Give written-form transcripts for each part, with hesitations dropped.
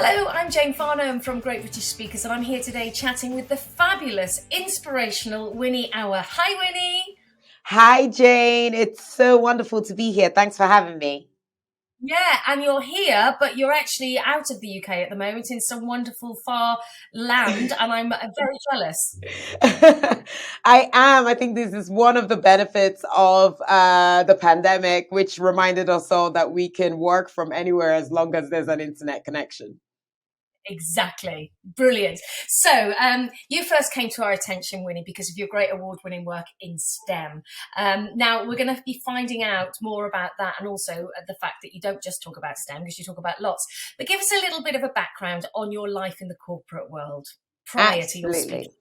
Hello, I'm Jane Farnham from Great British Speakers, and I'm here today chatting with the fabulous, inspirational Winnie Awa. Hi, Winnie. Hi, Jane. It's so wonderful to be here. Thanks for having me. Yeah, and you're here, but you're actually out of the UK at the moment in some wonderful far land, and I'm very jealous. I am. I think this is one of the benefits of the pandemic, which reminded us all that we can work from anywhere as long as there's an internet connection. Exactly. Brilliant. So, you first came to our attention, Winnie, because of your great award winning work in STEM. Now, we're going to be finding out more about that and also the fact that you don't just talk about STEM because you talk about lots. But give us a little bit of a background on your life in the corporate world prior to your speaking. Absolutely.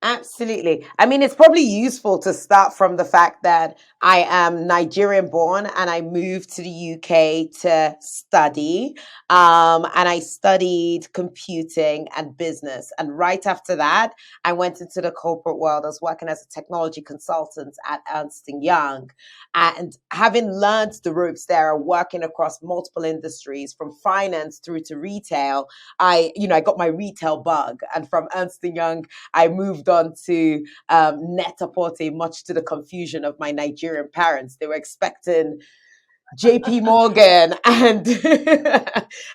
Absolutely. I mean, it's probably useful to start from the fact that I am Nigerian born and I moved to the UK to study. And I studied computing and business. And right after that, I went into the corporate world. I was working as a technology consultant at Ernst& Young. And having learned the ropes there, working across multiple industries from finance through to retail, I got my retail bug. And from Ernst& Young, I moved on to Net-a-Porter, much to the confusion of my Nigerian parents. They were expecting JP Morgan and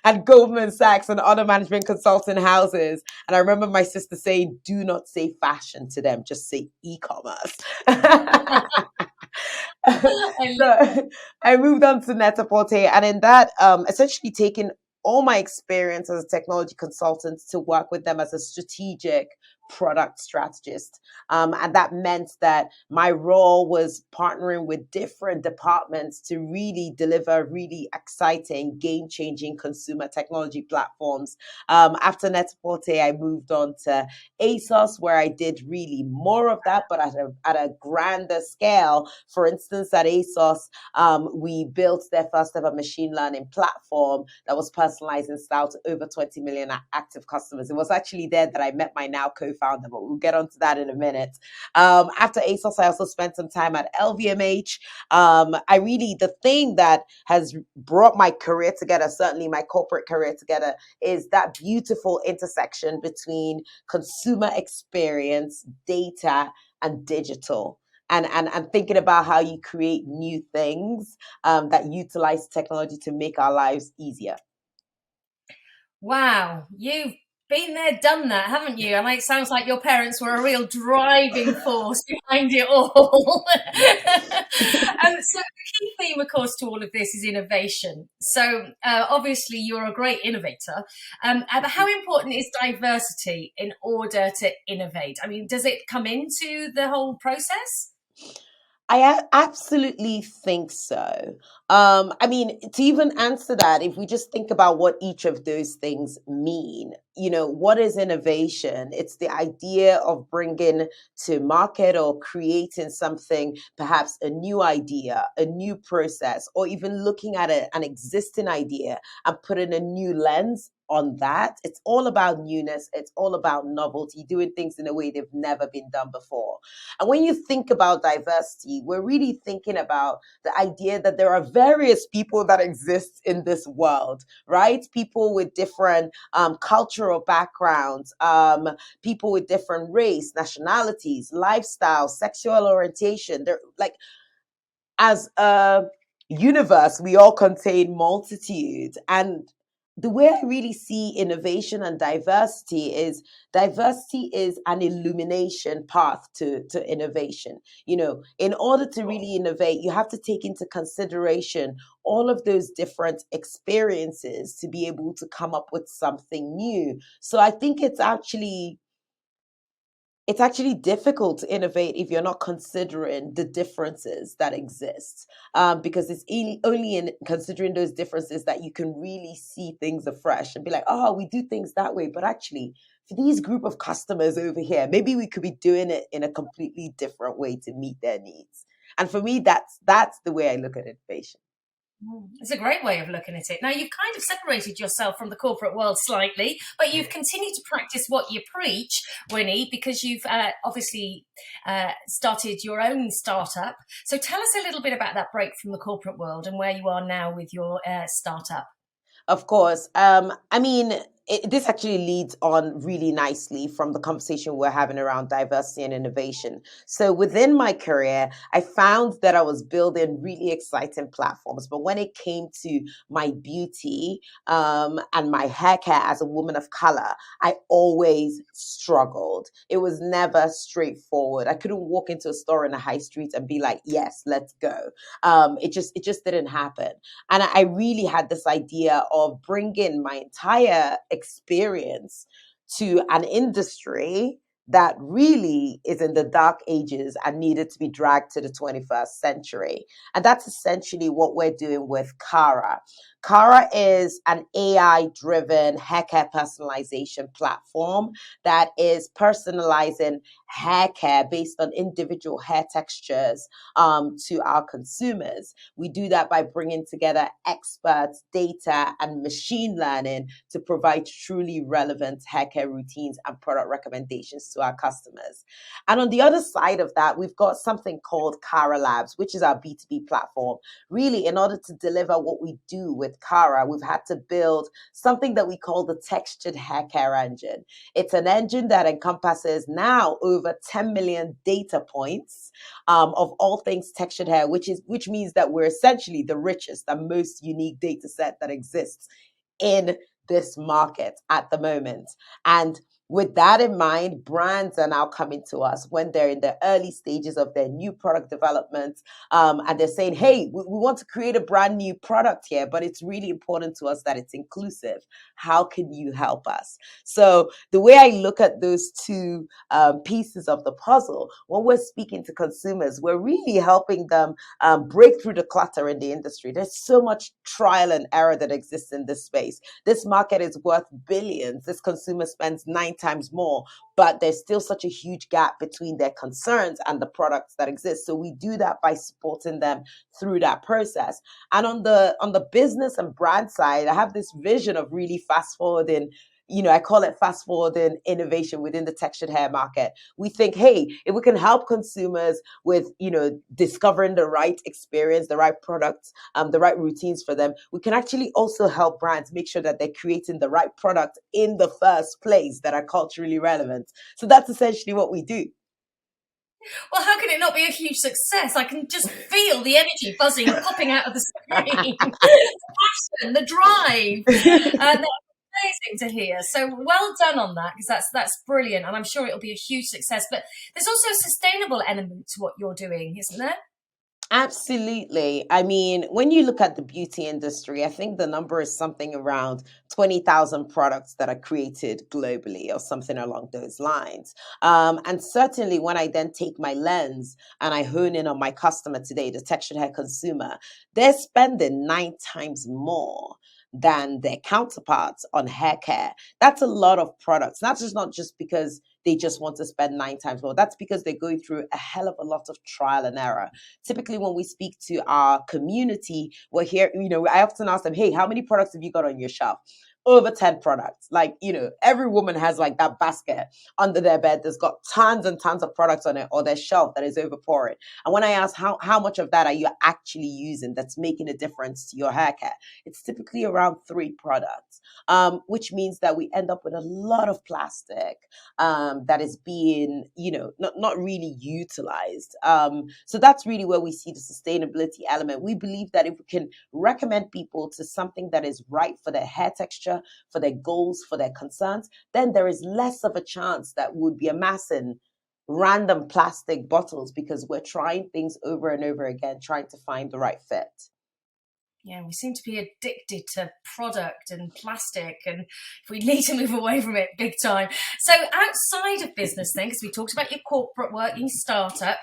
and Goldman Sachs and other management consulting houses. And I remember my sister saying, do not say fashion to them, just say e-commerce. So I moved on to Net-a-Porter, and in that, essentially taking all my experience as a technology consultant to work with them as a strategic product strategist. And that meant that my role was partnering with different departments to really deliver really exciting, game changing consumer technology platforms. After Net-a-Porter, I moved on to ASOS, where I did really more of that, but at a grander scale. For instance, at ASOS, we built their first ever machine learning platform that was personalizing style to over 20 million active customers. It was actually there that I met my now co-founder, but we'll get onto that in a minute. After ASOS, I also spent some time at LVMH. The thing that has brought my career together, certainly my corporate career together, is that beautiful intersection between consumer experience, data, and digital. And thinking about how you create new things that utilize technology to make our lives easier. Wow, you've been there, done that, haven't you? And it sounds like your parents were a real driving force behind it all. So, the key theme, of course, to all of this is innovation. So, obviously, you're a great innovator. But how important is diversity in order to innovate? I mean, does it come into the whole process? Absolutely think so. I mean, to even answer that, if we just think about what each of those things mean, what is innovation? It's the idea of bringing to market or creating something, perhaps a new idea, a new process, or even looking at an existing idea and putting a new lens on that. It's all about newness. It's all about novelty, doing things in a way they've never been done before. And when you think about diversity, we're really thinking about the idea that there are various people that exist in this world, right? People with different cultural backgrounds, people with different race, nationalities, lifestyles, sexual orientation. They're like, as a universe, we all contain multitudes. And the way I really see innovation and diversity is an illumination path to innovation. In order to really innovate, you have to take into consideration all of those different experiences to be able to come up with something new. So I think it's actually difficult to innovate if you're not considering the differences that exist, because it's only in considering those differences that you can really see things afresh and be like, oh, we do things that way, but actually for these group of customers over here, maybe we could be doing it in a completely different way to meet their needs. And for me, that's the way I look at innovation. It's a great way of looking at it. Now, you've kind of separated yourself from the corporate world slightly, but you've continued to practice what you preach, Winnie, because you've obviously started your own startup. So tell us a little bit about that break from the corporate world and where you are now with your startup. Of course. I mean, this actually leads on really nicely from the conversation we're having around diversity and innovation. So within my career, I found that I was building really exciting platforms. But when it came to my beauty and my hair care as a woman of color, I always struggled. It was never straightforward. I couldn't walk into a store in a high street and be like, yes, let's go. It just didn't happen. And I really had this idea of bringing my entire experience to an industry that really is in the dark ages and needed to be dragged to the 21st century. And that's essentially what we're doing with Carra. Carra is an AI driven hair care personalization platform that is personalizing hair care based on individual hair textures to our consumers. We do that by bringing together experts, data, and machine learning to provide truly relevant hair care routines and product recommendations to our customers. And on the other side of that, we've got something called Carra Labs, which is our B2B platform. Really, in order to deliver what we do with Carra, we've had to build something that we call the textured hair care engine. It's an engine that encompasses now over 10 million data points of all things textured hair, which means that we're essentially the richest and most unique data set that exists in this market at the moment. And with that in mind, brands are now coming to us when they're in the early stages of their new product development. And they're saying, hey, we want to create a brand new product here, but it's really important to us that it's inclusive. How can you help us? So the way I look at those two pieces of the puzzle, when we're speaking to consumers, we're really helping them break through the clutter in the industry. There's so much trial and error that exists in this space. This market is worth billions. This consumer spends 9 times more, but there's still such a huge gap between their concerns and the products that exist. So we do that by supporting them through that process. And on the business and brand side, I have this vision of really fast forwarding, I call it fast forwarding innovation within the textured hair market. We think, hey, if we can help consumers with, discovering the right experience, the right products, the right routines for them, we can actually also help brands make sure that they're creating the right product in the first place that are culturally relevant. So that's essentially what we do. Well, how can it not be a huge success? I can just feel the energy buzzing, popping out of the screen, the passion, the drive. That's amazing to hear. So well done on that, because that's brilliant, and I'm sure it'll be a huge success. But there's also a sustainable element to what you're doing, isn't there? Absolutely. I mean, when you look at the beauty industry, I think the number is something around 20,000 products that are created globally or something along those lines. And certainly when I then take my lens and I hone in on my customer today, the textured hair consumer, they're spending 9 times more than their counterparts on hair care. That's a lot of products. That's just not just because they just want to spend 9 times more. That's because they're going through a hell of a lot of trial and error. Typically, when we speak to our community, we're here, I often ask them, hey, how many products have you got on your shelf? Over 10 products. Like, every woman has like that basket under their bed that's got tons and tons of products on it, or their shelf that is overpouring. And when I ask how much of that are you actually using that's making a difference to your hair care, it's typically around 3 products, which means that we end up with a lot of plastic that is being, not really utilized. So that's really where we see the sustainability element. We believe that if we can recommend people to something that is right for their hair texture, for their goals, for their concerns, then there is less of a chance that we'd be amassing random plastic bottles because we're trying things over and over again, trying to find the right fit. Yeah, we seem to be addicted to product and plastic, and we need to move away from it big time. So outside of business then, because we talked about your corporate work, your startup,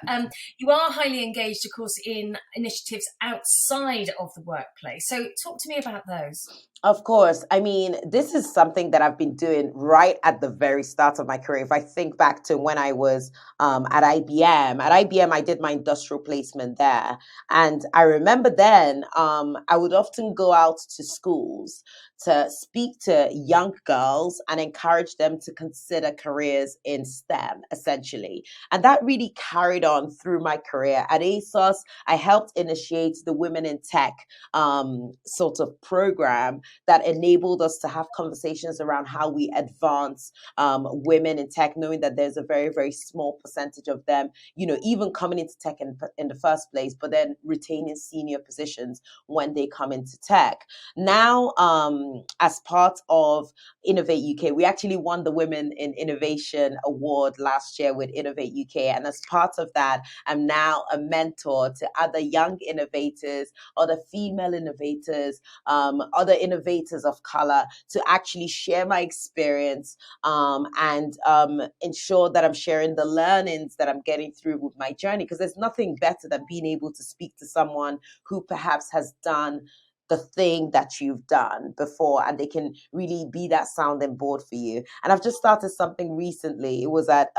you are highly engaged, of course, in initiatives outside of the workplace. So talk to me about those. Of course. I mean, this is something that I've been doing right at the very start of my career. If I think back to when I was at IBM, I did my industrial placement there. And I remember then I would often go out to schools to speak to young girls and encourage them to consider careers in STEM, essentially. And that really carried on through my career. At ASOS, I helped initiate the Women in Tech sort of program that enabled us to have conversations around how we advance women in tech, knowing that there's a very, very small percentage of them, even coming into tech in the first place, but then retaining senior positions when they come into tech. Now, as part of Innovate UK, we actually won the Women in Innovation Award last year with Innovate UK. And as part of that, I'm now a mentor to other young innovators, other female innovators, other innovators of color, to actually share my experience and ensure that I'm sharing the learnings that I'm getting through with my journey. Because there's nothing better than being able to speak to someone who perhaps has done the thing that you've done before, and they can really be that sounding board for you. And I've just started something recently. It was at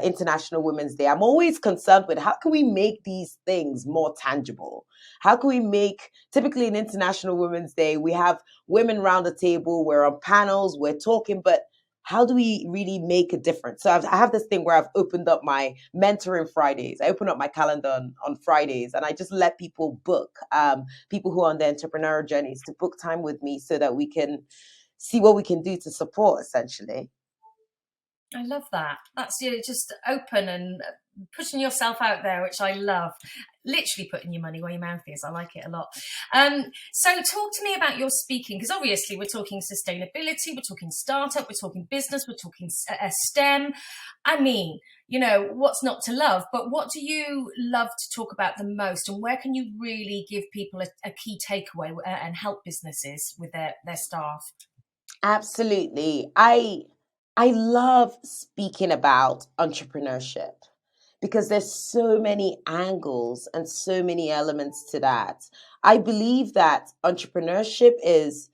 International Women's Day. I'm always concerned with how can we make these things more tangible? How can we make, typically in International Women's Day, we have women around the table, we're on panels, we're talking, but how do we really make a difference? So I have this thing where I've opened up my mentoring Fridays. I open up my calendar on Fridays, and I just let people book, people who are on their entrepreneurial journeys, to book time with me so that we can see what we can do to support, essentially. I love that. That's just open and putting yourself out there, which I love. Literally putting your money where your mouth is. I like it a lot. So talk to me about your speaking, because obviously we're talking sustainability, we're talking startup, we're talking business, we're talking STEM. I mean, what's not to love, but what do you love to talk about the most, and where can you really give people a key takeaway and help businesses with their staff? Absolutely. I love speaking about entrepreneurship because there's so many angles and so many elements to that. I believe that entrepreneurship is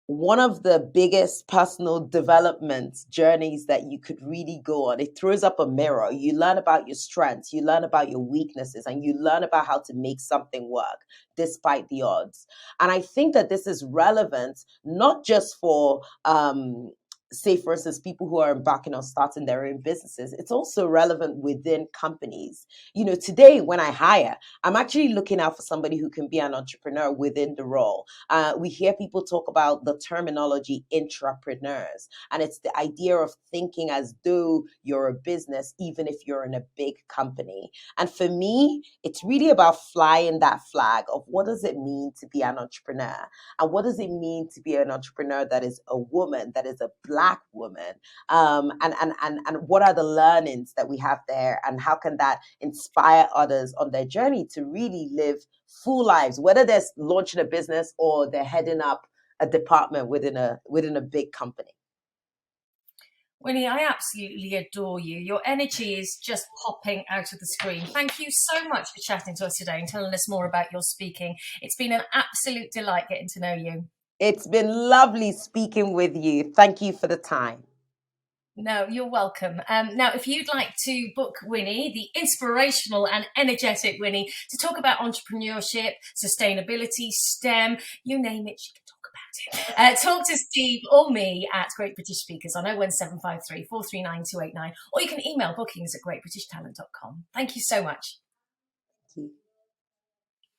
one of the biggest personal development journeys that you could really go on. It throws up a mirror. You learn about your strengths, you learn about your weaknesses, and you learn about how to make something work despite the odds. And I think that this is relevant not just for say, for instance, people who are embarking on starting their own businesses. It's also relevant within companies. Today when I hire, I'm actually looking out for somebody who can be an entrepreneur within the role. We hear people talk about the terminology intrapreneurs, and it's the idea of thinking as though you're a business, even if you're in a big company. And for me, it's really about flying that flag of what does it mean to be an entrepreneur, and what does it mean to be an entrepreneur that is a woman, that is a Black woman, and what are the learnings that we have there, and how can that inspire others on their journey to really live full lives, whether they're launching a business or they're heading up a department within a big company. Winnie, I absolutely adore you. Your energy is just popping out of the screen. Thank you so much for chatting to us today and telling us more about your speaking. It's been an absolute delight getting to know you. It's been lovely speaking with you. Thank you for the time. No, you're welcome. Now, if you'd like to book Winnie, the inspirational and energetic Winnie, to talk about entrepreneurship, sustainability, STEM, you name it, she can talk about it. Talk to Steve or me at Great British Speakers on 01753 439 289, or you can email bookings@greatbritishtalent.com. Thank you so much.